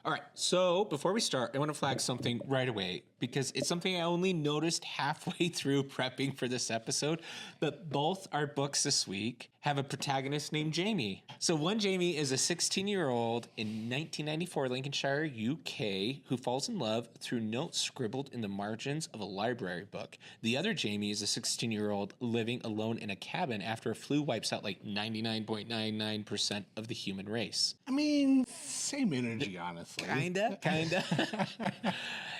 All right, so before we start, I want to flag something right away because it's something I only noticed halfway through prepping for this episode. But both our books this week have a protagonist named Jamie. So one Jamie is a 16-year-old in 1994 Lincolnshire, UK, who falls in love through notes scribbled in the margins of a library book. The other Jamie is a 16-year-old living alone in a cabin after a flu wipes out like 99.99% of the human race. I mean, same energy, honestly. Kinda.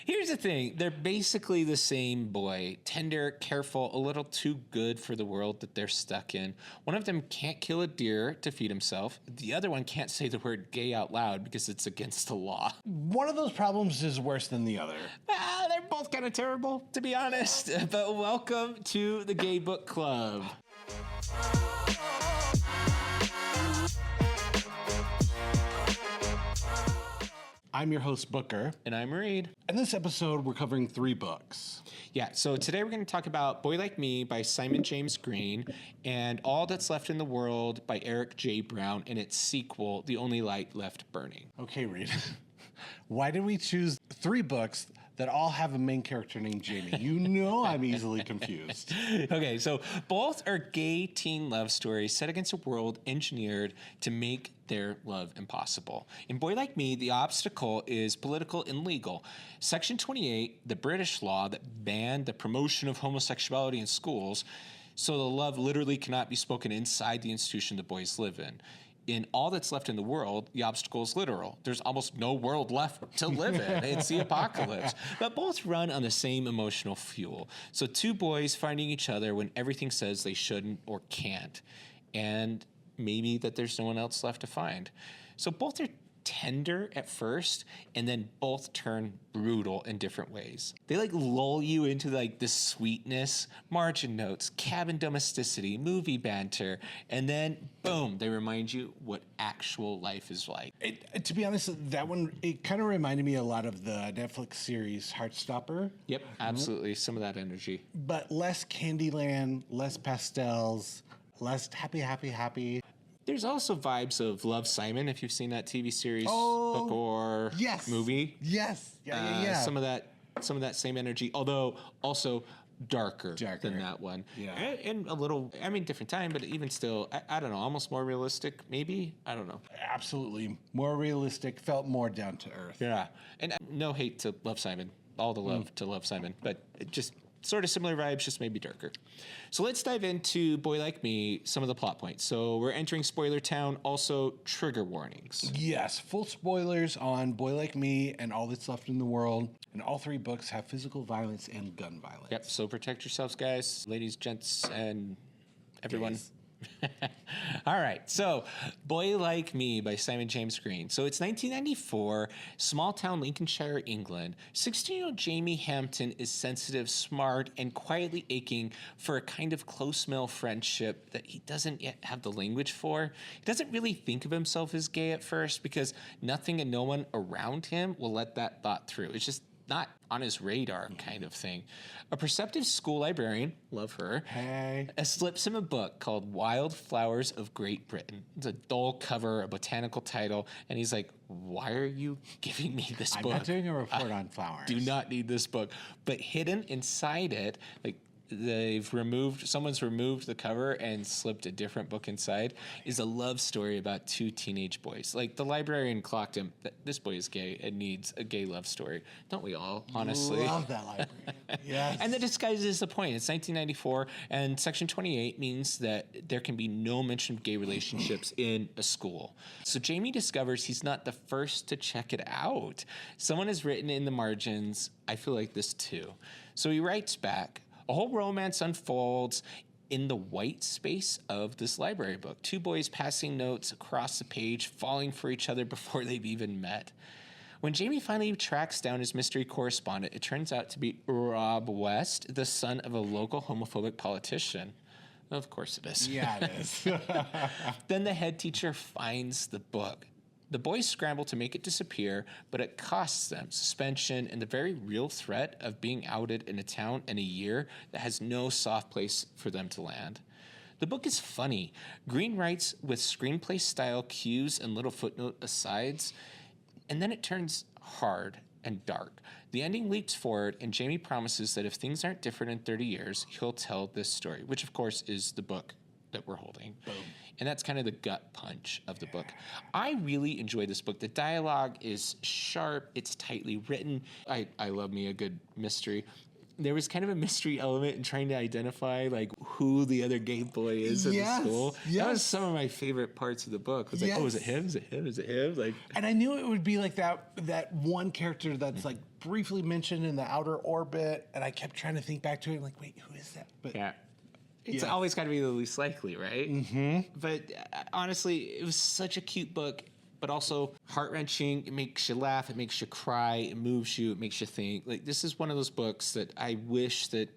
Here's the thing. They're basically the same boy. Tender, careful, a little too good for the world that they're stuck in. One of them can't kill a deer to feed himself. The other one can't say the word gay out loud because it's against the law. One of those problems is worse than the other. They're both kind of terrible, to be honest. But welcome to the Gay Book Club. I'm your host, Booker. And I'm Reed. In this episode, we're covering 3 books. Yeah, so today we're going to talk about Boy Like Me by Simon James Green and All That's Left in the World by Erik J. Brown and its sequel, The Only Light Left Burning. Okay, Reed. Why did we choose 3 books that all have a main character named Jamie? You know I'm easily confused. Okay, so both are gay teen love stories set against a world engineered to make their love impossible. In Boy Like Me, the obstacle is political and legal. Section 28, the British law that banned the promotion of homosexuality in schools, so the love literally cannot be spoken inside the institution the boys live in. In All That's Left in the World, the obstacle is literal. There's almost no world left to live in. It's the apocalypse. But both run on the same emotional fuel. So 2 boys finding each other when everything says they shouldn't or can't. And maybe that there's no one else left to find. So both are tender at first, and then both turn brutal in different ways. They lull you into this sweetness, margin notes, cabin domesticity, movie banter, and then boom, they remind you what actual life is like. To be honest, that one, it kind of reminded me a lot of the Netflix series Heartstopper. Yep, absolutely. Some of that energy. But less Candyland, less pastels, less happy. There's also vibes of Love, Simon, if you've seen that TV series, book, or movie. Yes. Yeah. Some of that same energy, although also darker than that one. Yeah. And a little, different time, but even still, I don't know, almost more realistic, maybe? I don't know. Absolutely. More realistic, felt more down to earth. Yeah. And no hate to Love, Simon. All the love to Love, Simon. But it just sort of similar vibes, just maybe darker. So let's dive into Boy Like Me, some of the plot points. So we're entering spoiler town, also trigger warnings. Yes, full spoilers on Boy Like Me and All That's Left in the World. And all 3 books have physical violence and gun violence. Yep, so protect yourselves, guys, ladies, gents, and everyone. Yes. All right, so Boy Like Me by Simon James Green. So it's 1994, small town Lincolnshire, England. 16-year-old Jamie Hampton is sensitive, smart, and quietly aching for a kind of close male friendship that he doesn't yet have the language for. He doesn't really think of himself as gay at first because nothing and no one around him will let that thought through. It's just not on his radar kind of thing. A perceptive school librarian, love her, slips him a book called Wild Flowers of Great Britain. It's a dull cover, a botanical title, and he's like, why are you giving me this book? I'm not doing a report on flowers. Do not need this book. But hidden inside it, someone's removed the cover and slipped a different book inside, is a love story about 2 teenage boys. The librarian clocked him that this boy is gay and needs a gay love story. Don't we all, honestly? Love that librarian. Yes. And the disguise is the point. It's 1994, and Section 28 means that there can be no mention of gay relationships in a school. So Jamie discovers he's not the first to check it out. Someone has written in the margins, I feel like this too. So he writes back, a whole romance unfolds in the white space of this library book. 2 boys passing notes across the page, falling for each other before they've even met. When Jamie finally tracks down his mystery correspondent, it turns out to be Rob West, the son of a local homophobic politician. Of course it is. Yeah, it is. Then the head teacher finds the book. The boys scramble to make it disappear, but it costs them suspension and the very real threat of being outed in a town in a year that has no soft place for them to land. The book is funny. Green writes with screenplay-style cues and little footnote asides. And then it turns hard and dark. The ending leaps forward, and Jamie promises that if things aren't different in 30 years, he'll tell this story, which, of course, is the book that we're holding. Boom. And that's kind of the gut punch of the book. I really enjoy this book. The dialogue is sharp. It's tightly written. I love me a good mystery. There was kind of a mystery element in trying to identify like who the other gay boy is in the school. That was some of my favorite parts of the book. Was like, oh, is it him? Is it him? Is it him? Like, and I knew it would be like that one character that's like briefly mentioned in the outer orbit, and I kept trying to think back to it. Like, wait, who is that? But yeah. It's always got to be the least likely, right? Mm-hmm. But honestly, it was such a cute book, but also heart-wrenching. It makes you laugh. It makes you cry. It moves you. It makes you think. Like, this is one of those books that I wish that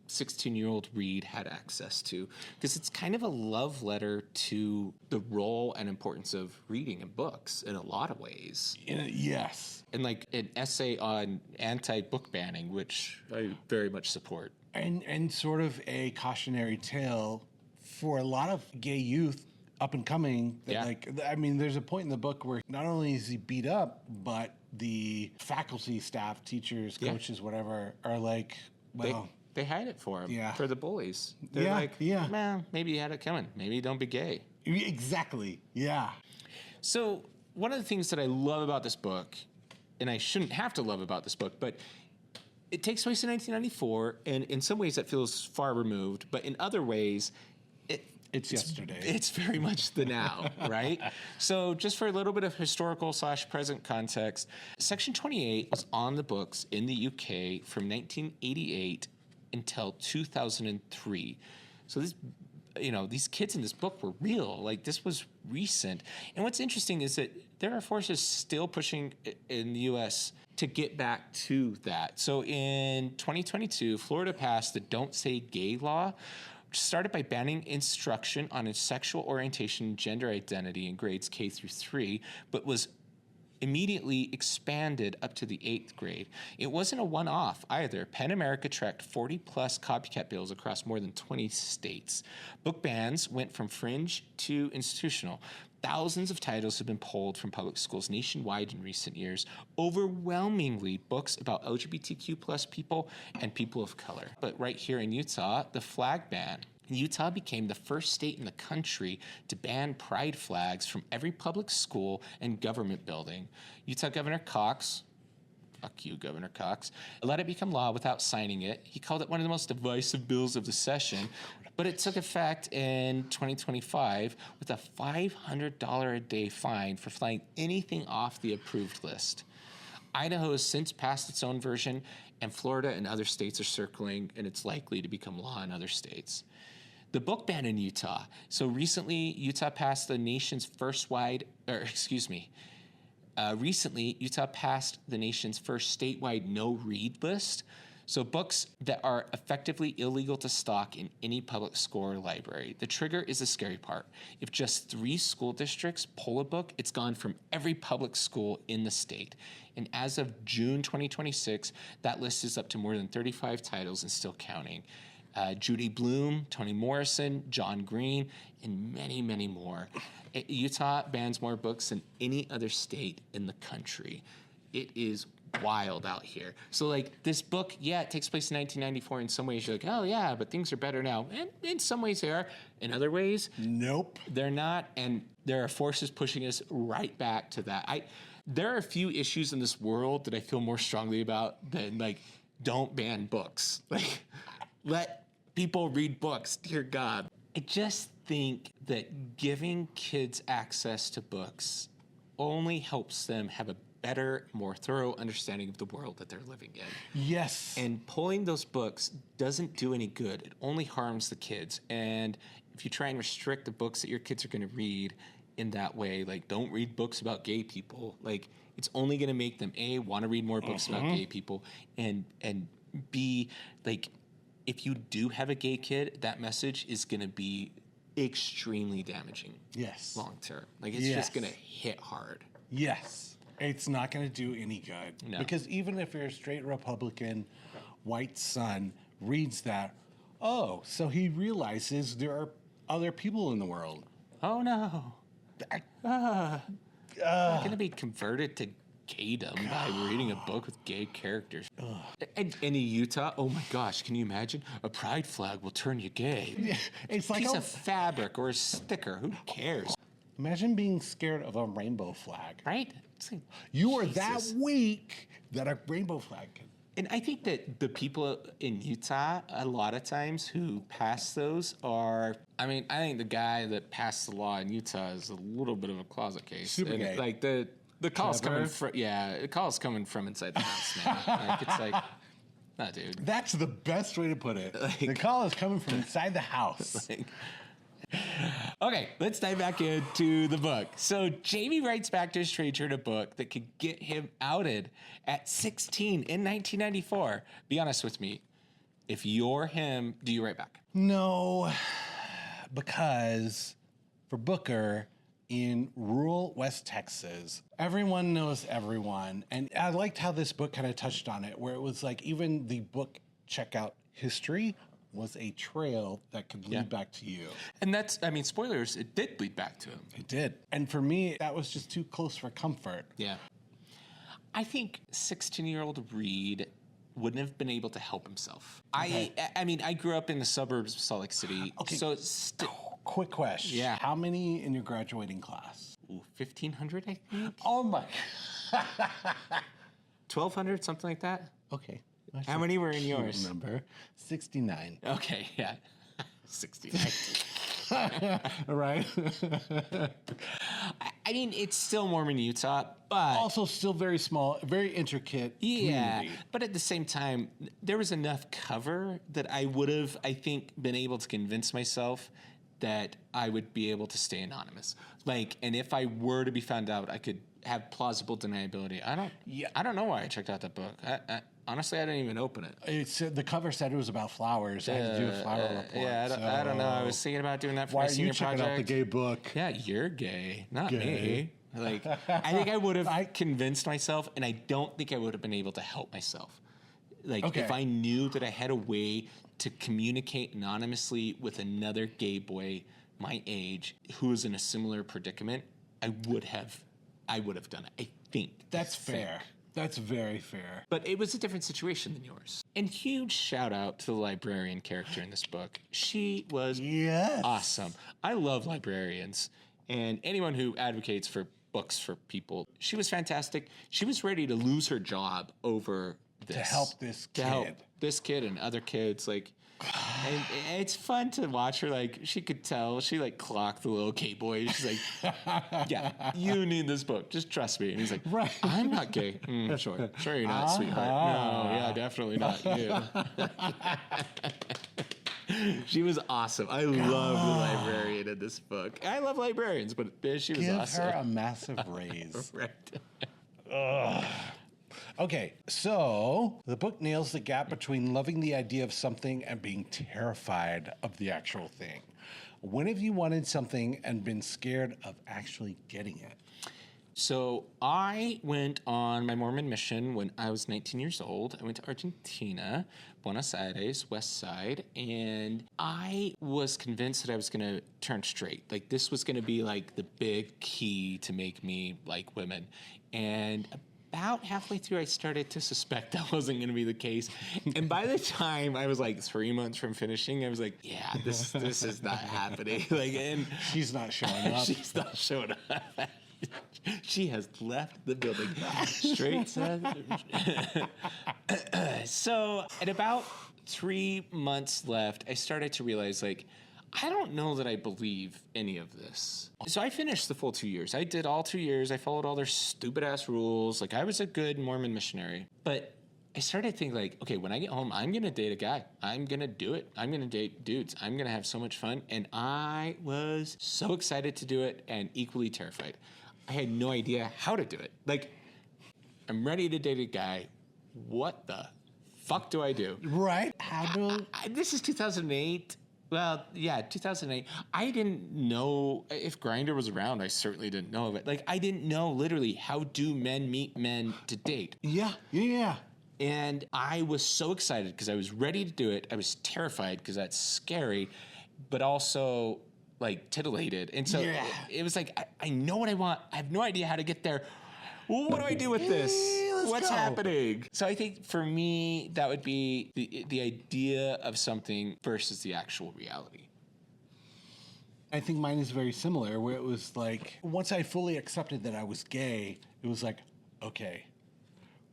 16-year-old Reed had access to, because it's kind of a love letter to the role and importance of reading in books in a lot of ways. Yes. And like an essay on anti-book banning, which I very much support. And sort of a cautionary tale for a lot of gay youth up and coming. That like, I mean, there's a point in the book where not only is he beat up, but the faculty, staff, teachers, coaches, whatever, are like, well, they hide it for him, for the bullies. They're like, man, maybe you had it coming. Maybe don't be gay. Exactly. Yeah. So one of the things that I love about this book, and I shouldn't have to love about this book, but it takes place in 1994, and in some ways that feels far removed, but in other ways, it's yesterday. It's very much the now, right? So just for a little bit of historical/present context, Section 28 was on the books in the UK from 1988 until 2003. So this, these kids in this book were real. Like, this was recent. And what's interesting is that there are forces still pushing in the U.S. to get back to that. So in 2022, Florida passed the Don't Say Gay law, which started by banning instruction on its sexual orientation and gender identity in grades K through 3, but was immediately expanded up to the 8th grade. It wasn't a one-off either. PEN America tracked 40-plus copycat bills across more than 20 states. Book bans went from fringe to institutional. Thousands of titles have been pulled from public schools nationwide in recent years, overwhelmingly books about LGBTQ plus people and people of color. But right here in Utah, the flag ban. Utah became the first state in the country to ban pride flags from every public school and government building. Utah Governor Cox, fuck you, Governor Cox, let it become law without signing it. He called it one of the most divisive bills of the session, but it took effect in 2025 with a $500 a day fine for flying anything off the approved list. Idaho has since passed its own version, and Florida and other states are circling, and it's likely to become law in other states. The book ban in Utah. So recently, Utah passed the nation's first statewide no-read list. So books that are effectively illegal to stock in any public school or library. The trigger is the scary part. If just 3 school districts pull a book, it's gone from every public school in the state. And as of June 2026, that list is up to more than 35 titles and still counting. Judy Blume, Toni Morrison, John Green, and many, many more. Utah bans more books than any other state in the country. It is wild out here. So, like, this book, it takes place in 1994. In some ways, you're like, oh, yeah, but things are better now. And in some ways, they are. In other ways, nope, they're not. And there are forces pushing us right back to that. There are a few issues in this world that I feel more strongly about than, like, don't ban books. Like, let people read books, dear God. I just think that giving kids access to books only helps them have a better, more thorough understanding of the world that they're living in. Yes. And pulling those books doesn't do any good. It only harms the kids. And if you try and restrict the books that your kids are going to read in that way, like, don't read books about gay people, like, it's only going to make them, A, want to read more books about gay people, and B, like, if you do have a gay kid, that message is going to be extremely damaging. Yes. Long term. Like, it's just going to hit hard. Yes. It's not going to do any good. No. Because even if your straight Republican white son reads that, oh, so he realizes there are other people in the world. Oh, no. I'm going to be converted to gaydom by reading a book with gay characters. And in Utah, oh my gosh, can you imagine? A pride flag will turn you gay. Yeah, it's like piece of fabric or a sticker. Who cares? Imagine being scared of a rainbow flag. Right? It's like, You are that weak that a rainbow flag can. and I think that the people in Utah, a lot of times, who pass those are, I think the guy that passed the law in Utah is a little bit of a closet case. Super and gay. Like the call's coming from, the call's coming from inside the house, man. Like, it's like, nah, dude. That's the best way to put it. Like- The call is coming from inside the house. Okay, let's dive back into the book. So Jamie writes back to his stranger in a book that could get him outed at 16 in 1994. Be honest with me. If you're him, do you write back? No, because for Booker in rural West Texas, everyone knows everyone. And I liked how this book kind of touched on it, where it was like even the book checkout history was a trail that could lead back to you. And that's, spoilers, it did lead back to him. It did. And for me, that was just too close for comfort. Yeah. I think 16-year-old Reed wouldn't have been able to help himself. Okay. I grew up in the suburbs of Salt Lake City. Okay. So Quick question. Yeah. How many in your graduating class? 1,500, I think. Oh my. 1,200, something like that. Okay. How many were in yours? Number 69. Okay, yeah. 69. Right? It's still Mormon, Utah, but Also, still very small, very intricate. Community. but at the same time, there was enough cover that I would have, I think, been able to convince myself that I would be able to stay anonymous. And if I were to be found out, I could have plausible deniability. I don't know why I checked out that book. Honestly, I didn't even open it. It's the cover said it was about flowers. I had to do a flower report. I don't know. I was thinking about doing that for Why my are senior you checking project. out the gay book? Yeah, you're gay, not Gay. me. I think I would have convinced myself, and I don't think I would have been able to help myself. If I knew that I had a way to communicate anonymously with another gay boy my age who was in a similar predicament, I would have done it. I think. That's fair. That's very fair. But it was a different situation than yours. And huge shout out to the librarian character in this book. She was awesome. I love librarians and anyone who advocates for books for people. She was fantastic. She was ready to lose her job over this. To help this kid. To help this kid and other kids. And it's fun to watch her. She could tell. She clocked the little gay boy. She's like, yeah, you need this book. Just trust me. And he's like, right. I'm not gay. Sure you're not, sweetheart. No, yeah, definitely not you. She was awesome. I love the librarian in this book. I love librarians, but she was awesome. Give her a massive raise. Right. Okay, so the book nails the gap between loving the idea of something and being terrified of the actual thing. When have you wanted something and been scared of actually getting it? So I went on my Mormon mission when I was 19 years old. I went to Argentina, Buenos Aires, West Side, and I was convinced that I was going to turn straight. This was going to be the big key to make me like women. And about halfway through, I started to suspect that wasn't going to be the case. And by the time I was 3 months from finishing, I was like, yeah, this is not happening. And She's not showing up. she's not showing up. She has left the building. Straight said. So at about 3 months left, I started to realize I don't know that I believe any of this. So I finished the full 2 years. I did all 2 years. I followed all their stupid ass rules. I was a good Mormon missionary. But I started thinking okay, when I get home, I'm going to date a guy. I'm going to do it. I'm going to date dudes. I'm going to have so much fun. And I was so excited to do it and equally terrified. I had no idea how to do it. I'm ready to date a guy. What the fuck do I do? Right? How do... This is 2008. Well, yeah, 2008. I didn't know if Grindr was around. I certainly didn't know of it. I didn't know literally how do men meet men to date. Yeah. And I was so excited because I was ready to do it. I was terrified because that's scary, but also titillated. And so it was I know what I want. I have no idea how to get there. Well, what do I do with this? What's go. happening? So I think for me, that would be the idea of something versus the actual reality. I think mine is very similar, where it was like, once I fully accepted that I was gay, it was like, okay,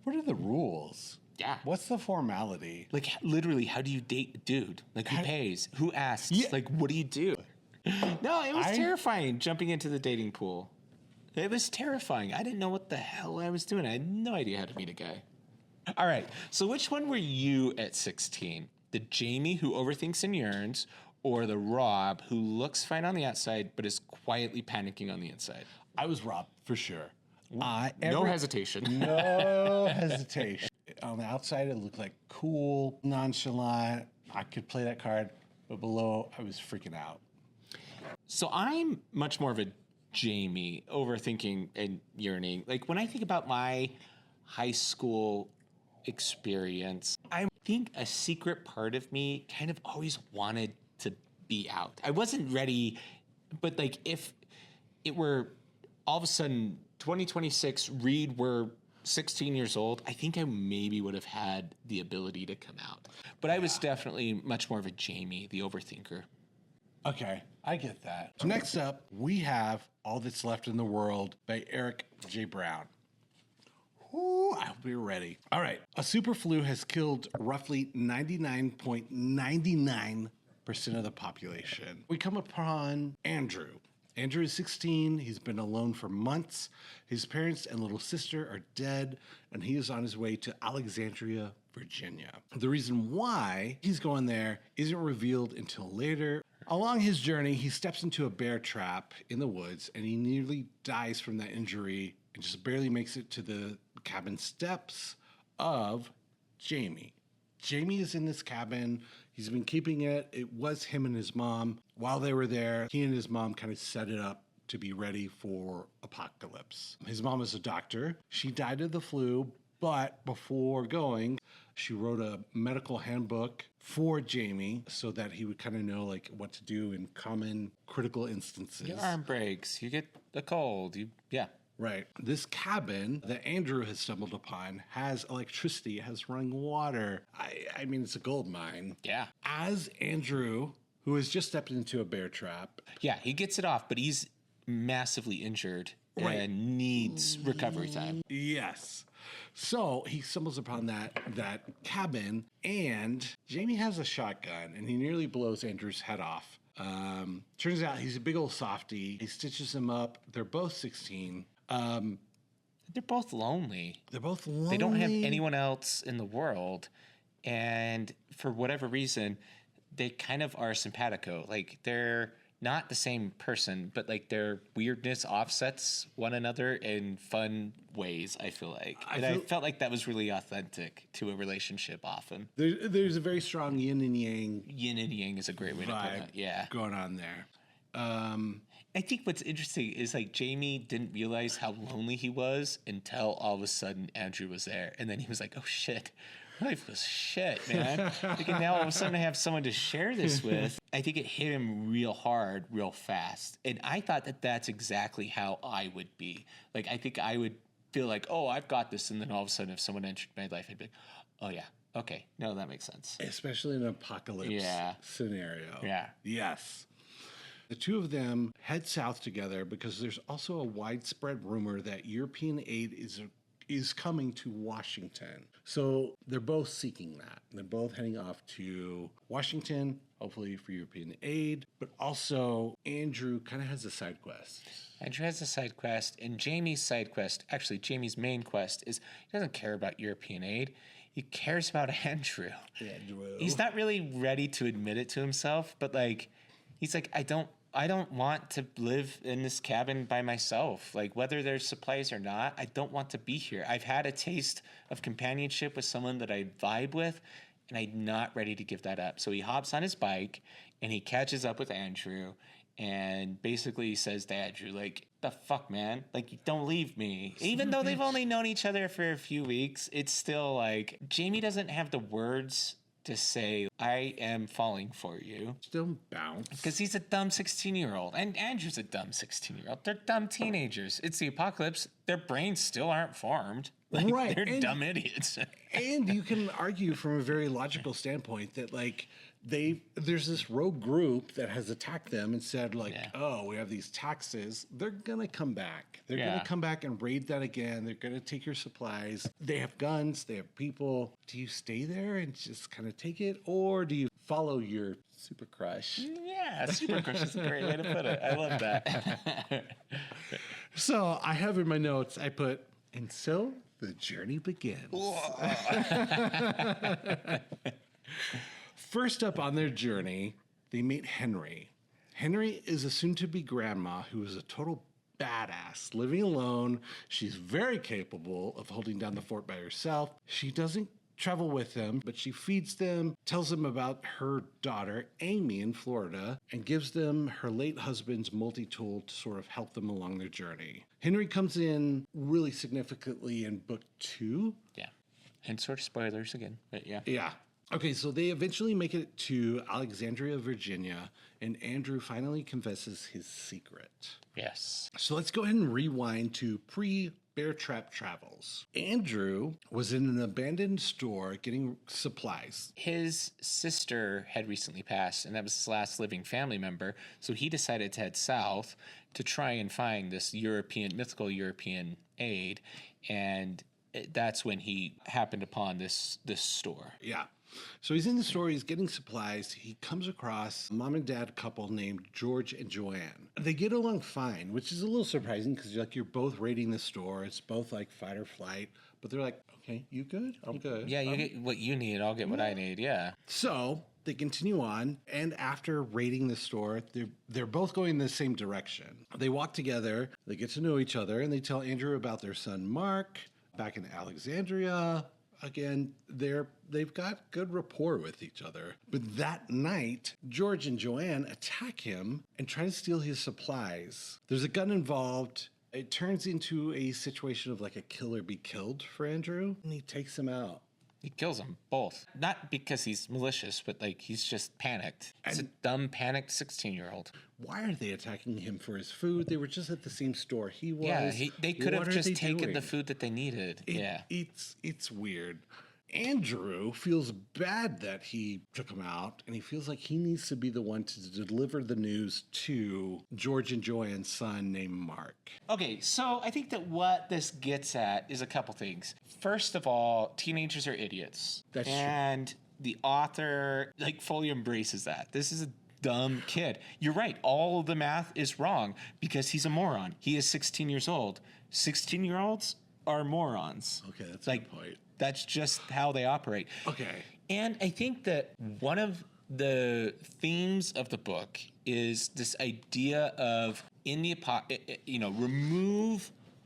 what are the rules? Yeah. What's the formality? Like, literally, how do you date a dude? Like, who pays? Who asks? Yeah. Like, what do you do? No, it was terrifying jumping into the dating pool. It was terrifying. I didn't know what the hell I was doing. I had no idea how to meet a guy. All right. So which one were you at 16? The Jamie who overthinks and yearns, or the Rob who looks fine on the outside but is quietly panicking on the inside? I was Rob, for sure. No hesitation. No hesitation. On the outside, it looked like cool, nonchalant. I could play that card, but below, I was freaking out. So I'm much more of a Jamie, overthinking and yearning. Like when I think about my high school experience, I think a secret part of me kind of always wanted to be out. I wasn't ready, but like if it were all of a sudden 2026, Reed were 16 years old, I think I maybe would have had the ability to come out. But I was definitely much more of a Jamie, the overthinker. Okay, I get that. So next up, we have All That's Left in the World by Erik J. Brown. Ooh, I hope you're ready. All right. A super flu has killed roughly 99.99% of the population. We come upon Andrew. Andrew is 16. He's been alone for months. His parents and little sister are dead, and he is on his way to Alexandria, Virginia. The reason why he's going there isn't revealed until later. Along his journey, he steps into a bear trap in the woods, and he nearly dies from that injury and just barely makes it to the cabin steps of Jamie. Jamie is in this cabin. He's been keeping it. It was him and his mom. While they were there, he and his mom kind of set it up to be ready for apocalypse. His mom is a doctor. She died of the flu, but before going, she wrote a medical handbook for Jamie so that he would kind of know like what to do in common critical instances. Your arm breaks. You get a cold. Yeah. Right. This cabin that Andrew has stumbled upon has electricity, has running water. I mean, it's a gold mine. Yeah. As Andrew, who has just stepped into a bear trap. Yeah, he gets it off, but he's massively injured and needs recovery time. Yes. So he stumbles upon that cabin, and Jamie has a shotgun, and he nearly blows Andrew's head off. Turns out he's a big old softy. He stitches him up. They're both 16. They're both lonely. They're both lonely. They don't have anyone else in the world. And for whatever reason, they kind of are simpatico. Like, they're not the same person, but like their weirdness offsets one another in fun ways, I feel like. I felt like that was really authentic to a relationship often. There's a very strong yin and yang. Yin and yang is a great way to put it. Yeah. Going on there. I think what's interesting is like Jamie didn't realize how lonely he was until all of a sudden Andrew was there. And then he was like, oh shit, life was shit, man. Like, and now all of a sudden I have someone to share this with. I think it hit him real hard, real fast. And I thought that that's exactly how I would be. Like, I think I would feel like, oh, I've got this. And then all of a sudden if someone entered my life, I'd be like, oh yeah, okay, no, that makes sense. Especially in an apocalypse scenario. Yeah. Yes. The two of them head south together because there's also a widespread rumor that European aid is coming to Washington. So they're both seeking that. They're both heading off to Washington, hopefully for European aid. But also, Andrew kind of has a side quest. Andrew has a side quest, and Jamie's side quest, actually Jamie's main quest, is he doesn't care about European aid. He cares about Andrew. He's not really ready to admit it to himself, but like, he's like, I don't want to live in this cabin by myself. Like, whether there's supplies or not, I don't want to be here. I've had a taste of companionship with someone that I vibe with, and I'm not ready to give that up. So he hops on his bike, and he catches up with Andrew, and basically says to Andrew, like, the fuck, man? Like, don't leave me. Even though they've only known each other for a few weeks, it's still like, Jamie doesn't have the words to say, I am falling for you. Still bounce. Because he's a dumb 16-year-old. And Andrew's a dumb 16-year-old. They're dumb teenagers. It's the apocalypse. Their brains still aren't formed. Like, right. They're dumb idiots. And you can argue from a very logical standpoint that, like, there's this rogue group that has attacked them and said, like, oh, we have these taxes. They're going to come back. They're going to come back and raid that again. They're going to take your supplies. They have guns. They have people. Do you stay there and just kind of take it? Or do you follow your super crush? Yeah, super crush is a great way to put it. I love that. So I have in my notes, I put, and so the journey begins. First up on their journey, they meet Henry. Henry is a soon-to-be grandma who is a total badass, living alone. She's very capable of holding down the fort by herself. She doesn't travel with them, but she feeds them, tells them about her daughter, Amy, in Florida, and gives them her late husband's multi-tool to sort of help them along their journey. Henry comes in really significantly in book 2. Yeah. And sort of spoilers again, but yeah. Yeah. Okay, so they eventually make it to Alexandria, Virginia, and Andrew finally confesses his secret. Yes. So let's go ahead and rewind to pre-Bear Trap travels. Andrew was in an abandoned store getting supplies. His sister had recently passed, and that was his last living family member, so he decided to head south to try and find this mythical European aid, and that's when he happened upon this store. Yeah. So he's in the store, he's getting supplies. He comes across a mom and dad couple named George and Joanne. They get along fine, which is a little surprising because you're both raiding the store. It's both like fight or flight, but they're like, okay, you good? I'm good. Yeah, you get what you need, I'll get what I need, yeah. So they continue on, and after raiding the store, they're both going in the same direction. They walk together, they get to know each other, and they tell Andrew about their son Mark back in Alexandria. Again, they've got good rapport with each other. But that night, George and Joanne attack him and try to steal his supplies. There's a gun involved. It turns into a situation of like a kill or be killed for Andrew, and he takes him out. He kills them both. Not because he's malicious, but like he's just panicked. He's a dumb, panicked 16-year-old. Why are they attacking him for his food? They were just at the same store he was. Yeah, they could have just taken the food that they needed. It's weird. Andrew feels bad that he took him out, and he feels like he needs to be the one to deliver the news to George and Joanne's son named Mark. Okay, so I think that what this gets at is a couple things. First of all, teenagers are idiots. That's true. And the author fully embraces that. This is a dumb kid. You're right. All of the math is wrong because he's a moron. He is 16 years old. 16-year-olds are morons. Okay, that's a good point. That's just how they operate. Okay. And I think that one of the themes of the book is this idea of remove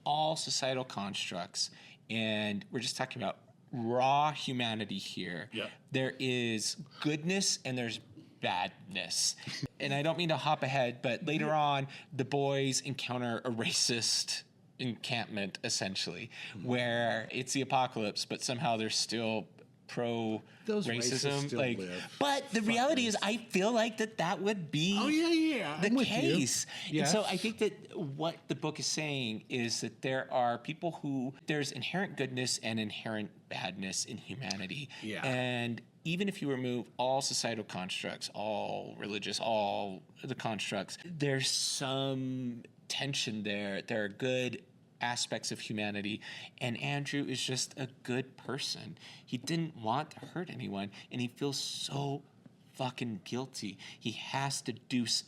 all societal constructs, and we're just talking about raw humanity here. Yeah. There is goodness and there's badness. And I don't mean to hop ahead, but later on, the boys encounter a racist encampment, essentially, where it's the apocalypse, but somehow there's still pro-racism. But the reality is, I feel like that would be the case. Yes. And so I think that what the book is saying is that there are people there's inherent goodness and inherent badness in humanity. Yeah. And even if you remove all societal constructs, all religious, all the constructs, there's some tension there. There are good aspects of humanity, and Andrew is just a good person. He didn't want to hurt anyone, and he feels so fucking guilty. He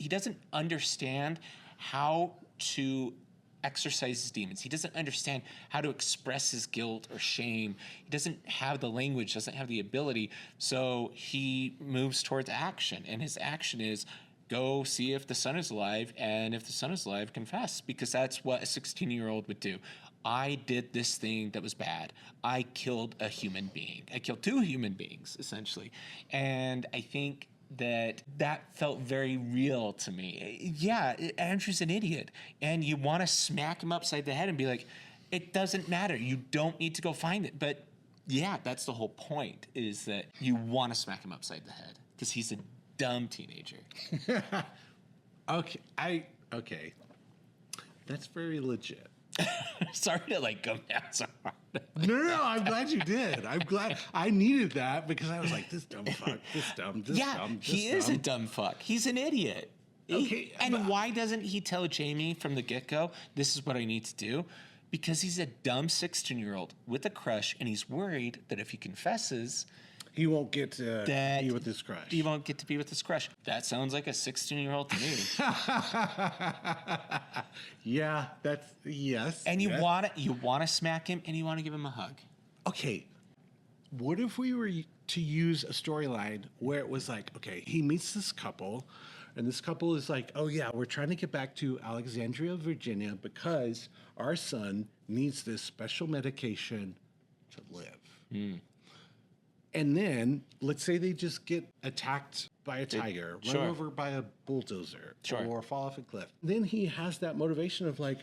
doesn't understand how to exercise his demons. He doesn't understand how to express his guilt or shame. He doesn't have the language, doesn't have the ability, so he moves towards action, and his action is go see if the son is alive, and if the son is alive, confess, because that's what a 16-year-old would do. I did this thing that was bad. I killed a human being. I killed 2 human beings, essentially. And I think that felt very real to me. Yeah, Andrew's an idiot, and you want to smack him upside the head and be like, it doesn't matter. You don't need to go find it. But Yeah, that's the whole point, is that you want to smack him upside the head because he's a dumb teenager. Okay. That's very legit. Sorry to like come down so hard. No, I'm glad you did. I'm glad I needed that because I was like, this dumb fuck, this dumb. He is a dumb fuck. He's an idiot. Okay, And why doesn't he tell Jamie from the get-go, this is what I need to do? Because he's a dumb 16-year-old with a crush, and he's worried that if he confesses, he won't get to be with his crush. He won't get to be with his crush. That sounds like a 16-year-old to me. Yeah, yes. And you want to smack him, and you want to give him a hug. Okay, what if we were to use a storyline where it was like, okay, he meets this couple, and this couple is like, oh yeah, we're trying to get back to Alexandria, Virginia, because our son needs this special medication to live. And then, let's say they just get attacked by a tiger, run over by a bulldozer, or fall off a cliff. Then he has that motivation of like...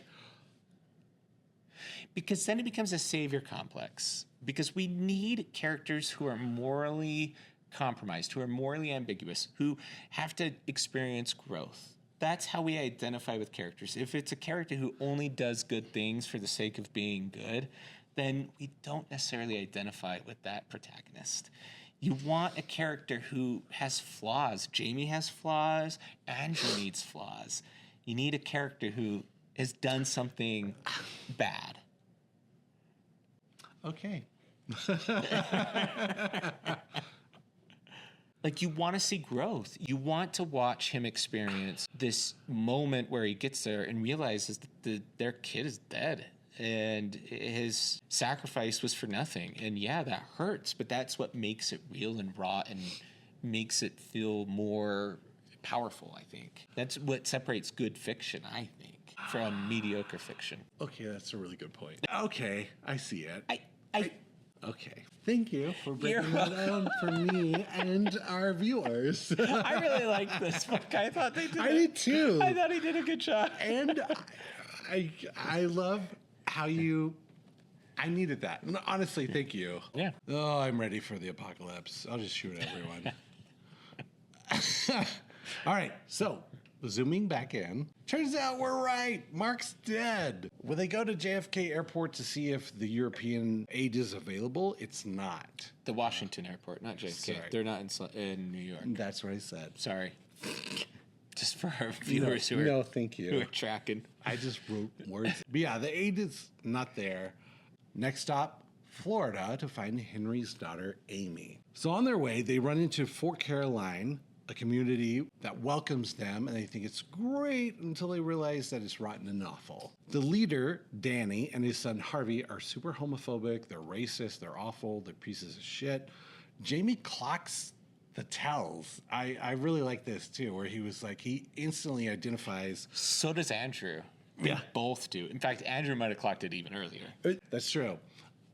Because then it becomes a savior complex. Because we need characters who are morally compromised, who are morally ambiguous, who have to experience growth. That's how we identify with characters. If it's a character who only does good things for the sake of being good, then we don't necessarily identify with that protagonist. You want a character who has flaws. Jamie has flaws. Andrew needs flaws. You need a character who has done something bad. Okay. Like, you want to see growth. You want to watch him experience this moment where he gets there and realizes that their kid is dead and his sacrifice was for nothing. And yeah, that hurts, but that's what makes it real and raw and makes it feel more powerful, I think. That's what separates good fiction, I think, from mediocre fiction. Okay, that's a really good point. Okay, I see it. Okay. Thank you for breaking that down for me and our viewers. I really like this book. I thought they did. I did too. I thought he did a good job. And I love how you... I needed that. Honestly, thank you. Yeah. Oh, I'm ready for the apocalypse. I'll just shoot everyone. All right, so... zooming back in, turns out we're right. Mark's dead. When they go to JFK Airport to see if the European aid is available, it's not. The Washington Airport, not JFK. Sorry. They're not in New York. That's what I said. Sorry. Just for our viewers who are thank you. Who are tracking. I just wrote words. But yeah, the aid is not there. Next stop, Florida, to find Henry's daughter, Amy. So on their way, they run into Fort Caroline, a community that welcomes them, and they think it's great until they realize that it's rotten and awful. The leader, Danny, and his son Harvey are super homophobic, they're racist, they're awful, they're pieces of shit. Jamie clocks the tells. I really like this too, where he was like, he instantly identifies. So does Andrew. They both do. In fact, Andrew might have clocked it even earlier. That's true.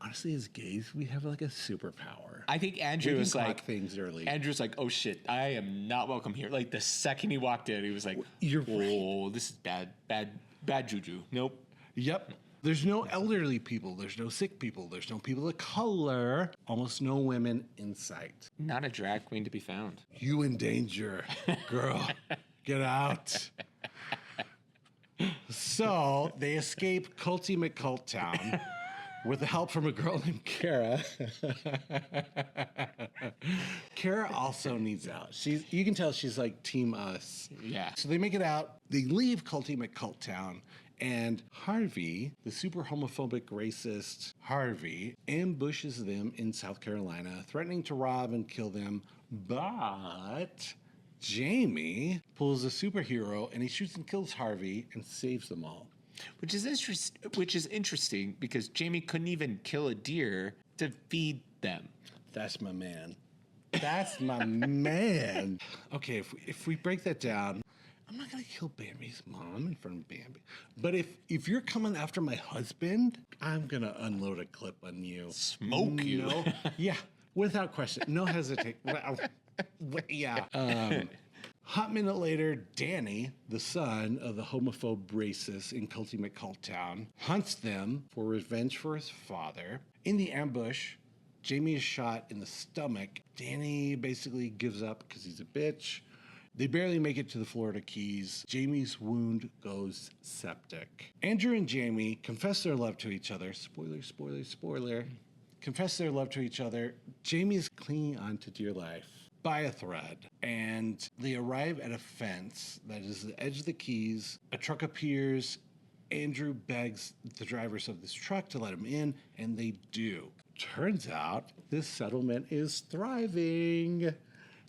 Honestly, as gays, we have like a superpower. I think Andrew was like, things early. Andrew's like, oh shit, I am not welcome here. Like the second he walked in, he was like, right. This is bad juju. Nope. Yep. There's no elderly people. There's no sick people. There's no people of color. Almost no women in sight. Not a drag queen to be found. You in danger, girl. Get out. So they escape Culty McCult Town. With the help from a girl named Kara. Kara also needs out. You can tell she's like Team Us. Yeah. So they make it out. They leave Culty McCult Town. And Harvey, the super homophobic, racist Harvey, ambushes them in South Carolina, threatening to rob and kill them. But Jamie pulls a superhero and he shoots and kills Harvey and saves them all. Which is interesting because Jamie couldn't even kill a deer to feed them. That's my man. That's my man. Okay, if we break that down, I'm not gonna kill Bambi's mom in front of Bambi. But if you're coming after my husband, I'm gonna unload a clip on you. Smoke you. Yeah, without question. No hesitation. Yeah. Hot minute later, Danny, the son of the homophobe racist in Culty McCult Town, hunts them for revenge for his father. In the ambush, Jamie is shot in the stomach. Danny basically gives up because he's a bitch. They barely make it to the Florida Keys. Jamie's wound goes septic. Andrew and Jamie confess their love to each other. Spoiler, spoiler, spoiler. Confess their love to each other. Jamie's clinging on to dear life by a thread. And they arrive at a fence that is the edge of the Keys. A truck appears. Andrew begs the drivers of this truck to let him in, and they do. Turns out this settlement is thriving.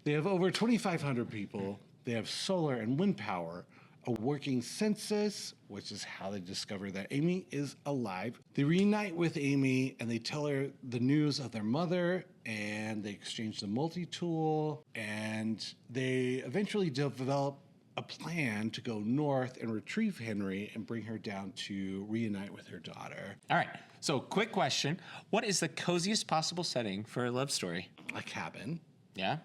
They have over 2,500 people. They have solar and wind power, a working census, which is how they discover that Amy is alive. They reunite with Amy and they tell her the news of their mother, and they exchange the multi-tool, and they eventually develop a plan to go north and retrieve Henry and bring her down to reunite with her daughter. All right. So, quick question. What is the coziest possible setting for a love story? A cabin. Yeah?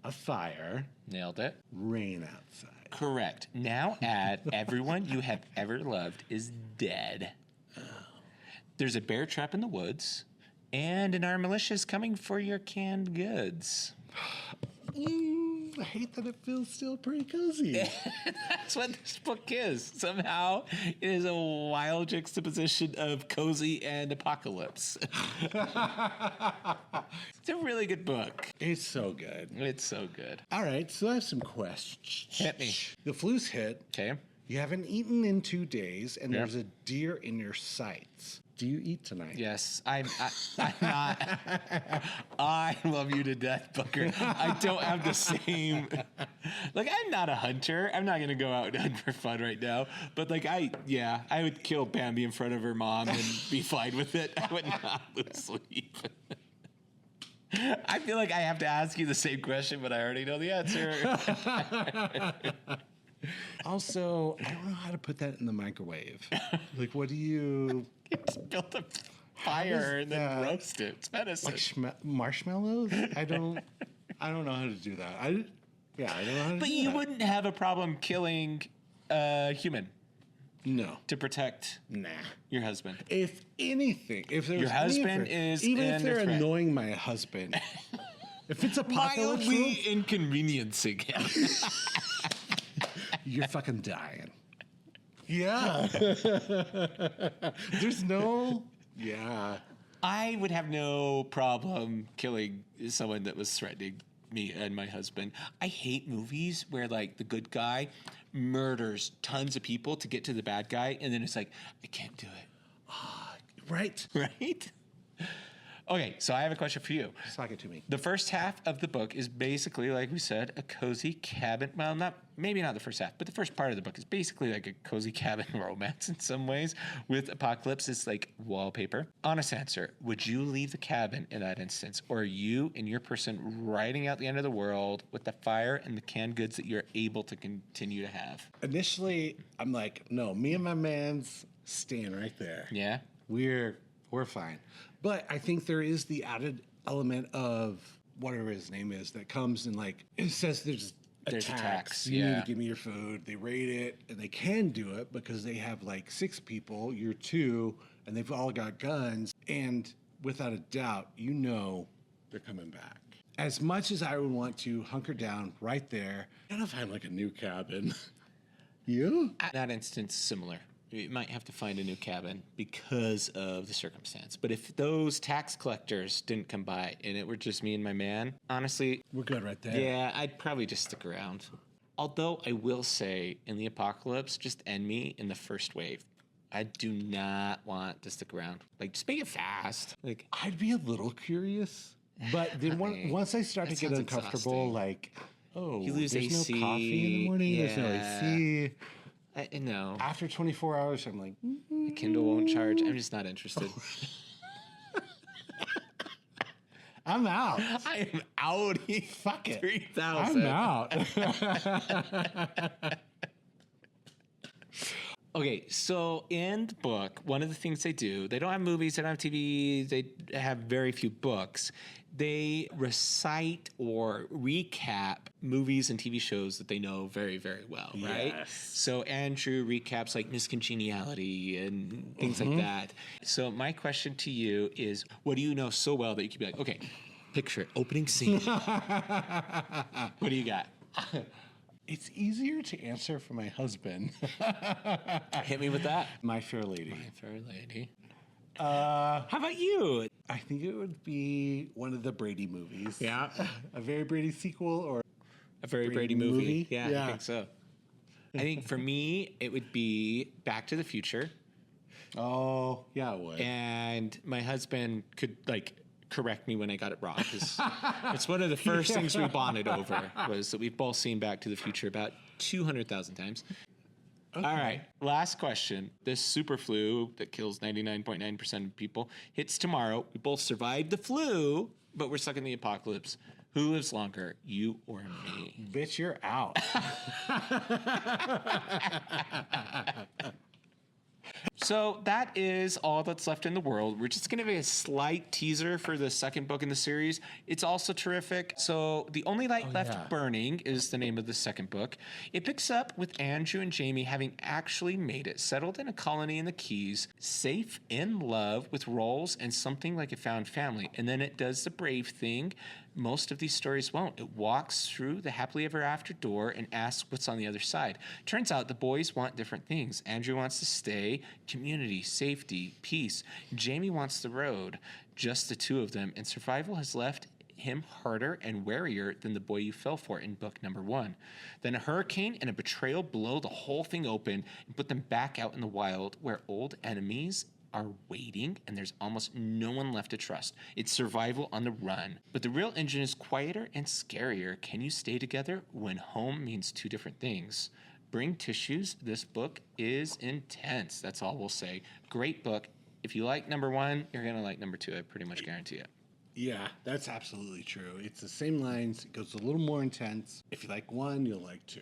A fire. Nailed it. Rain outside. Correct. Now add everyone you have ever loved is dead. There's a bear trap in the woods, and an armed militia is coming for your canned goods. I hate that it feels still pretty cozy. That's what this book is. Somehow, it is a wild juxtaposition of cozy and apocalypse. It's a really good book. It's so good. It's so good. All right, so I have some questions. Hit me. The flu's hit. Okay. You haven't eaten in 2 days, and Yep. there's a deer in your sights. Do you eat tonight? Yes, I'm not. I love you to death, Booker. I don't have the same. Like, I'm not a hunter. I'm not gonna go out and hunt for fun right now. But like, I would kill Bambi in front of her mom and be fine with it. I would not lose sleep. I feel like I have to ask you the same question, but I already know the answer. Also, I don't know how to put that in the microwave. Like, what do you... Just build a fire and then roast it. It's medicine. Like marshmallows? I don't know how to do that. I don't know how to do that. But you wouldn't have a problem killing a human No. to protect Nah. your husband. If anything, if there's Your husband is even if under they're threat. annoying my husband, if it's apocalypse, Mildly inconveniencing him. you're fucking dying. Yeah. There's no. Yeah. I would have no problem killing someone that was threatening me and my husband. I hate movies where like the good guy murders tons of people to get to the bad guy, and then it's like, I can't do it. Right. Right? Okay, so I have a question for you. Talk it to me. The first half of the book is basically, like we said, a cozy cabin. Well, maybe not the first half, but the first part of the book is basically like a cozy cabin romance in some ways, with apocalypse as like wallpaper. Honest answer, would you leave the cabin in that instance? Or are you and your person riding out the end of the world with the fire and the canned goods that you're able to continue to have? Initially, I'm like, no, me and my man's staying right there. Yeah? We're fine. But I think there is the added element of whatever his name is that comes and like it says there's a tax. You need yeah. to give me your food. They rate it, and they can do it because they have like 6 people. You're 2, and they've all got guns. And without a doubt, you know they're coming back. As much as I would want to hunker down right there, I gotta find like a new cabin. You? In that instance, similar. You might have to find a new cabin because of the circumstance. But if those tax collectors didn't come by and it were just me and my man, honestly, We're good right there. yeah, I'd probably just stick around. Although I will say, in the apocalypse, just end me in the first wave. I do not want to stick around. Like, just make it fast. Like, I'd be a little curious, but then once I start to That get sounds uncomfortable, exhausting. like, oh, You lose there's AC, no coffee in the morning, there's no yeah. AC. no, After 24 hours, I'm like, the Kindle won't charge. I'm just not interested. I'm out. I am out. Fuck it. 3,000. I'm out. Okay, so in the book, one of the things they do, they don't have movies, they don't have TV, they have very few books. They recite or recap movies and TV shows that they know very, very well, right? Yes. So Andrew recaps like Miss Congeniality and things like that. So my question to you is, what do you know so well that you could be like, okay, picture it, opening scene. What do you got? It's easier to answer for my husband. Hit me with that. My Fair Lady. My Fair Lady. How about you? I think it would be one of the Brady movies. Yeah. A very Brady sequel or A very Brady movie. Yeah, I think so. I think for me, it would be Back to the Future. Oh, yeah, it would. And my husband could, like, correct me when I got it wrong. 'Cause it's one of the first things we bonded over was that we've both seen Back to the Future about 200,000 times. Okay. All right, last question. This super flu that kills 99.9% of people hits tomorrow. We both survived the flu, but we're stuck in the apocalypse. Who lives longer, you or me? Bitch, you're out. So that is all that's left in the world. We're just going to give a slight teaser for the second book in the series. It's also terrific. So The Only Light Left Burning is the name of the second book. It picks up with Andrew and Jamie having actually made it, settled in a colony in the Keys, safe, in love, with roles and something like a found family. And then it does the brave thing. Most of these stories won't. It walks through the happily ever after door and asks what's on the other side. Turns out the boys want different things. Andrew wants to stay, community, safety, peace. Jamie wants the road, just the two of them, and survival has left him harder and warier than the boy you fell for in book number 1. Then a hurricane and a betrayal blow the whole thing open and put them back out in the wild where old enemies are waiting and there's almost no one left to trust. It's survival on the run. But the real engine is quieter and scarier. Can you stay together when home means two different things? Bring tissues. This book is intense. That's all we'll say. Great book. If you like number 1, you're going to like number 2. I pretty much guarantee it. Yeah, that's absolutely true. It's the same lines. It goes a little more intense. If you like 1, you'll like 2.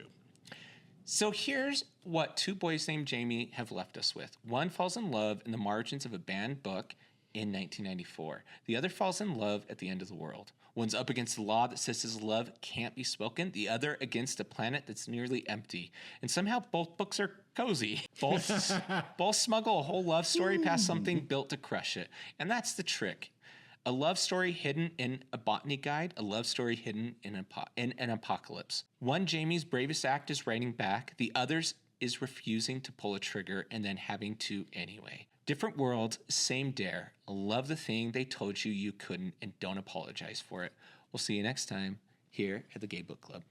So here's what two boys named Jamie have left us with. One falls in love in the margins of a banned book in 1994. The other falls in love at the end of the world. One's up against the law that says his love can't be spoken. The other against a planet that's nearly empty. And somehow both books are cozy. Both smuggle a whole love story past something built to crush it. And that's the trick. A love story hidden in a botany guide, a love story hidden in an apocalypse. One Jamie's bravest act is writing back, the other's is refusing to pull a trigger and then having to anyway. Different worlds, same dare. Love the thing they told you you couldn't and don't apologize for it. We'll see you next time here at the Gay Book Club.